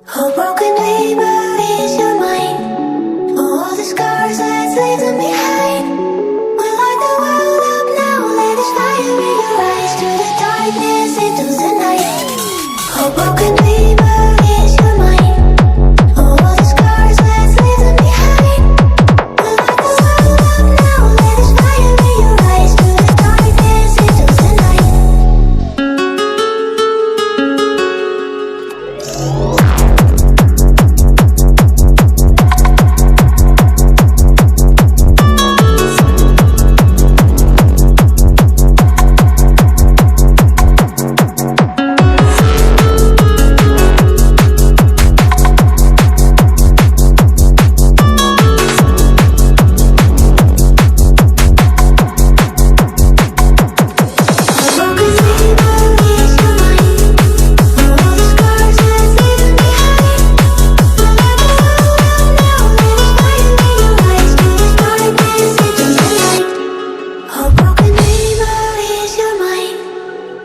A broken neighbor is your mind. All the scars that leave them behind. We light the world up now. Let us fire in your eyes. To the darkness, into the night. A broken neighbor is your mind. All the scars that leave them behind. We light the world up now. Let us fire in your eyes. To the darkness, into the night.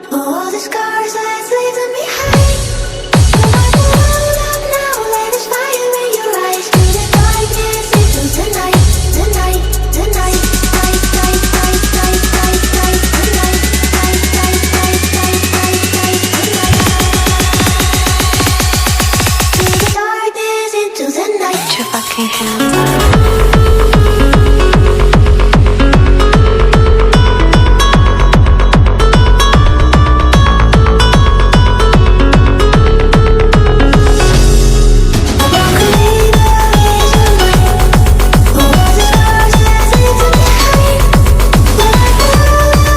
All the scars, let's leave them behind.